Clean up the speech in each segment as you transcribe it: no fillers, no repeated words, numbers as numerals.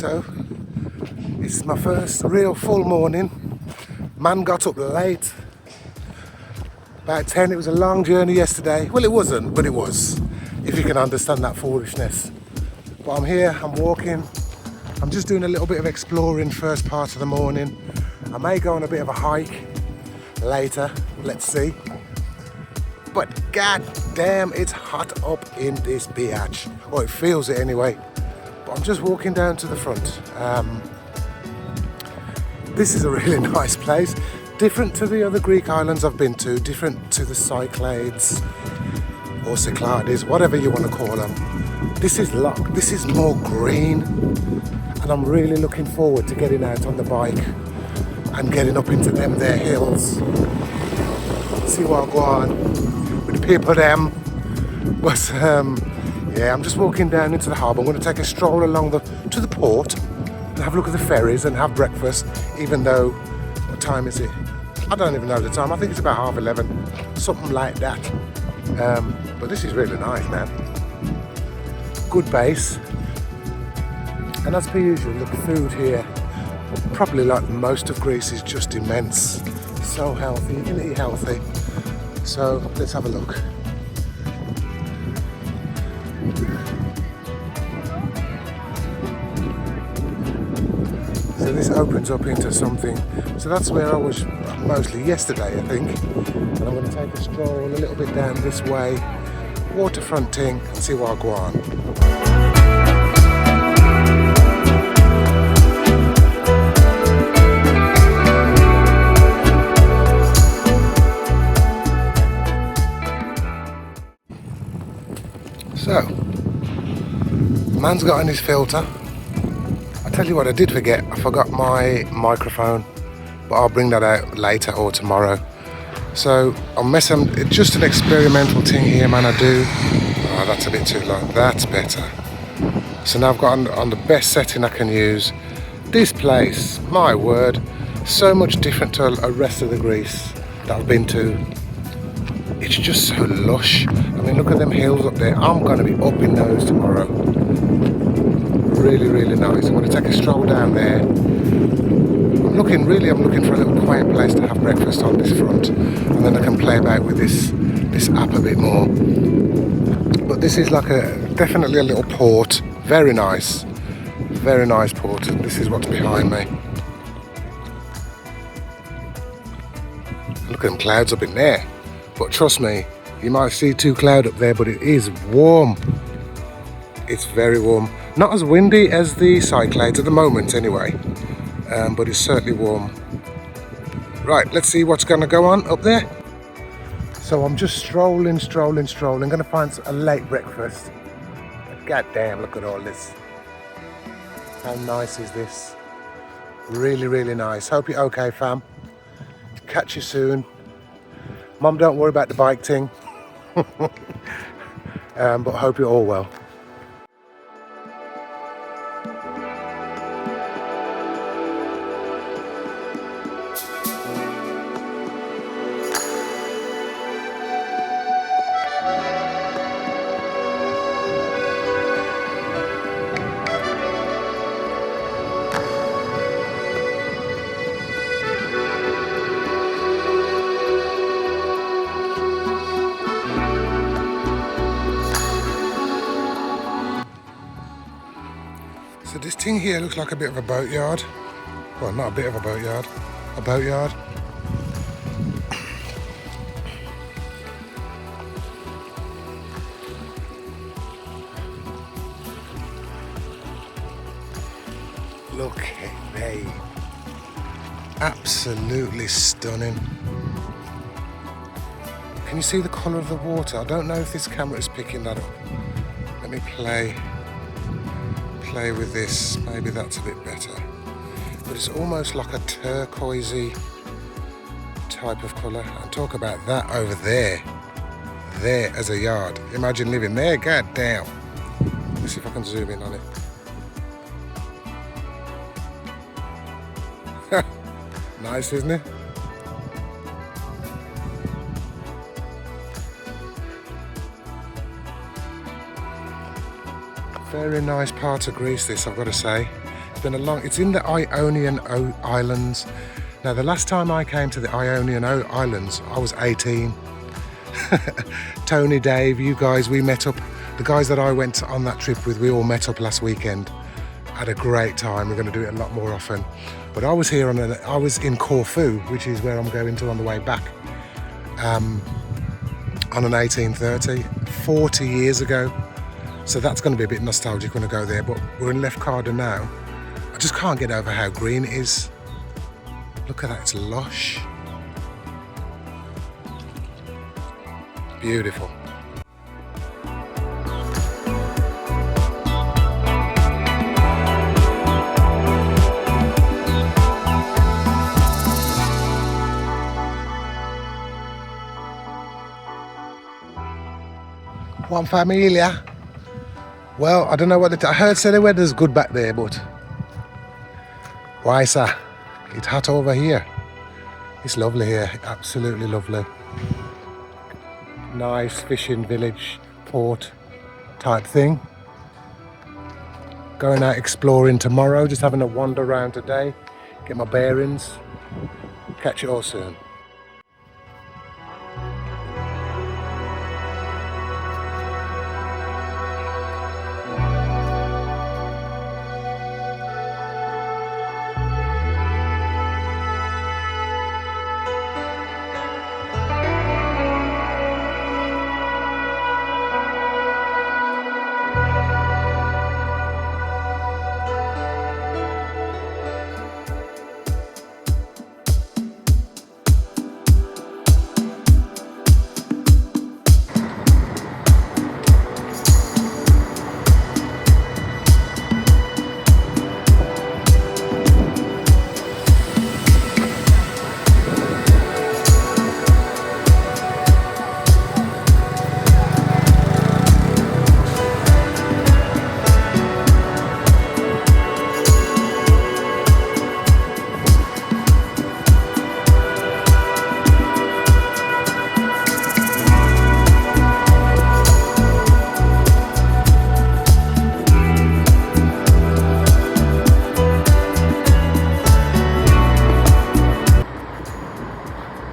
So it's my first real full morning. Man got up late, about 10. It was a long journey yesterday. Well, it wasn't, but it was, if you can understand that foolishness. But I'm here, I'm walking, I'm just doing a little bit of exploring first part of the morning. I may go on a bit of a hike later, let's see. But god damn, it's hot up in this biatch. Or it feels it anyway. But I'm just walking down to the front. This is a really nice place. Different to the other Greek islands I've been to, different to the Cyclades or Cyclades, whatever you want to call them. This is more green, and I'm really looking forward to getting out on the bike and getting up into them there hills. See what I go on with the people them. But yeah, I'm just walking down into the harbour. I'm going to take a stroll along to the port and have a look at the ferries and have breakfast, even though, what time is it? I don't even know the time. I think it's about 11:30, something like that. But this is really nice, man. Good base. And as per usual, the food here, probably like most of Greece, is just immense. So healthy, you can eat healthy. So let's have a look. So this opens up into something. So that's where I was mostly yesterday, I think. And I'm going to take a stroll a little bit down this way, waterfronting, and see what I go on. So, man's got on his filter. I tell you what, I did forget. I forgot my microphone, but I'll bring that out later or tomorrow. So it's just an experimental thing here, man. I do. Oh, that's a bit too low. That's better. So now I've got on the best setting I can use. This place, my word, so much different to the rest of the Greece that I've been to. It's just so lush. I mean, look at them hills up there. I'm going to be up in those tomorrow. Really, really nice. I'm going to take a stroll down there. I'm looking for a little quiet place to have breakfast on this front, and then I can play about with this app a bit more. But this is like definitely a little port. Very nice port. This is what's behind me. Look at them clouds up in there. But trust me, you might see too cloud up there, but it is warm. It's very warm. Not as windy as the Cyclades at the moment anyway, but it's certainly warm. Right, let's see what's going to go on up there. So I'm just strolling. Going to find a late breakfast. God damn, look at all this. How nice is this? Really, really nice. Hope you're okay, fam. Catch you soon. Mum, don't worry about the bike thing. But hope you're all well. So this thing here looks like a bit of a boatyard. Well, not a bit of a boatyard, a boatyard. Look at me. Absolutely stunning. Can you see the colour of the water? I don't know if this camera is picking that up. Let me play with this. Maybe that's a bit better. But it's almost like a turquoisey type of colour. And talk about that over there. There as a yard. Imagine living there. God damn. Let's see if I can zoom in on it. Nice, isn't it? Very nice part of Greece, this, I've got to say. It's in the Ionian Islands. Now, the last time I came to the Ionian Islands, I was 18. Tony, Dave, you guys, we met up. The guys that I went on that trip with, we all met up last weekend. Had a great time. We're going to do it a lot more often. But I was here I was in Corfu, which is where I'm going to on the way back. On an 1830, 40 years ago. So that's going to be a bit nostalgic when I go there. But we're in Lefkada now. I just can't get over how green it is. Look at that, it's lush. Beautiful. One familia. Well, I don't know what I heard say the weather's good back there, but why, sir? It's hot over here. It's lovely here, absolutely lovely. Nice fishing village, port type thing. Going out exploring tomorrow, just having a wander around today, get my bearings. Catch you all soon.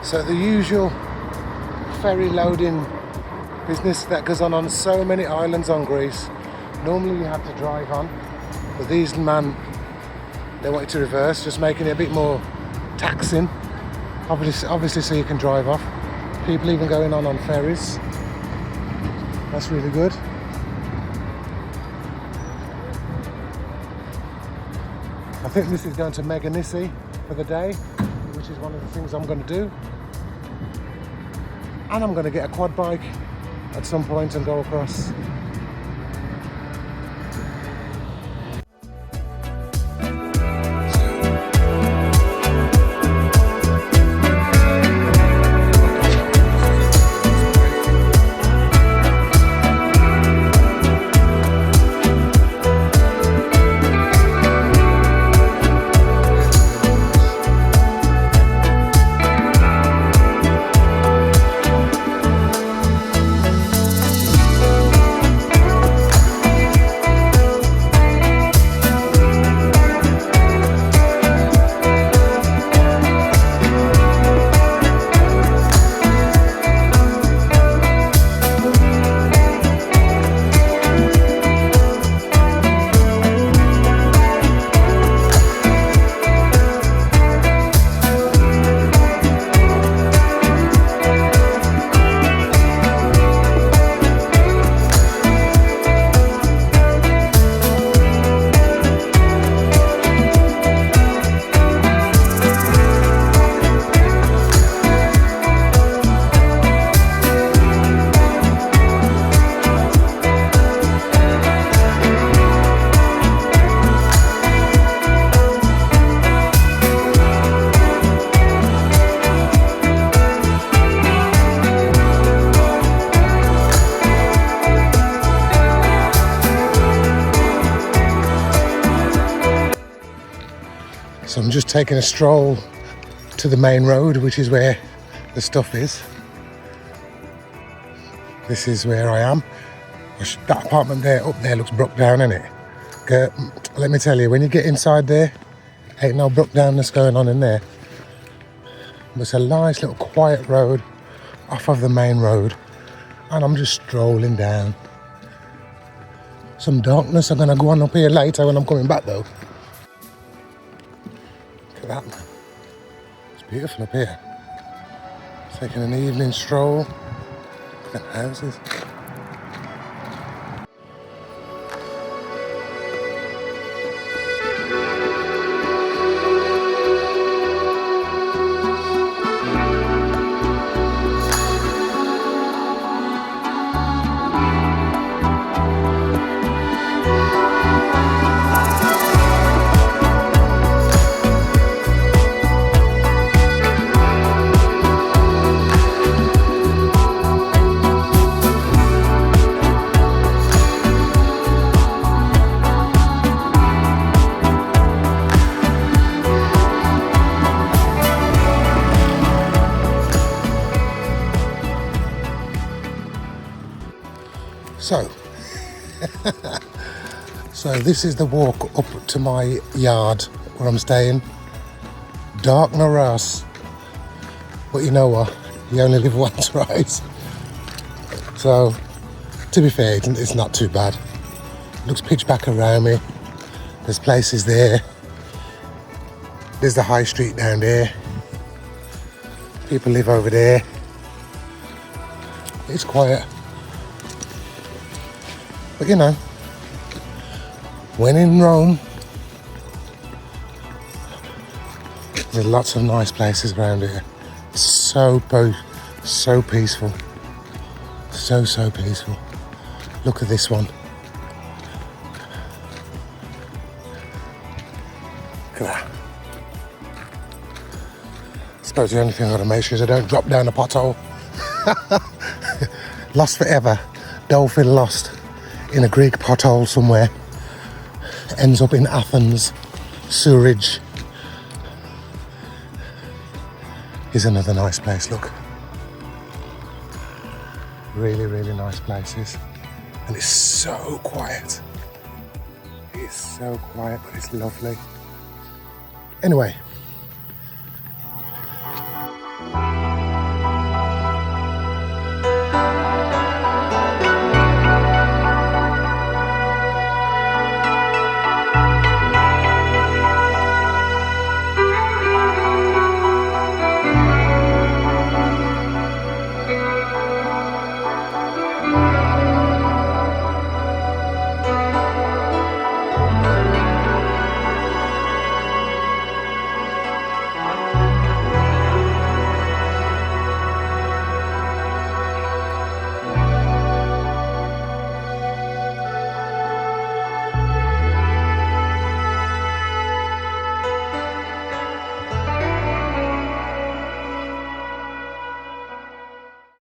So the usual ferry loading business that goes on so many islands on Greece. Normally you have to drive on, but these man, they want you to reverse, just making it a bit more taxing. Obviously so you can drive off. People even going on ferries. That's really good. I think this is going to Meganisi for the day, which is one of the things I'm going to do. And I'm going to get a quad bike at some point and go across. So I'm just taking a stroll to the main road, which is where the stuff is. This is where I am. That apartment there, up there, looks broke down, innit? let me tell you, when you get inside there, ain't no brook down that's going on in there. It's a nice little quiet road off of the main road, and I'm just strolling down. Some darkness. I'm going to go on up here later when I'm coming back though. Look at that, man. It's beautiful up here. Taking an evening stroll. Look at the houses. So this is the walk up to my yard where I'm staying. Dark no rust, but you know what? You only live once, right? So, to be fair, it's not too bad. Looks pitch black around me. There's places there. There's the high street down there. People live over there. It's quiet. But you know, when in Rome, there's lots of nice places around here. So peaceful. So peaceful. Look at this one. Look at that. I suppose the only thing I've got to make sure is I don't drop down a pothole. Lost forever. Dolphin lost in a Greek pothole somewhere. Ends up in Athens. Sewerage. Here's another nice place, look. Really nice places. And it's so quiet. It's so quiet, but it's lovely. Anyway,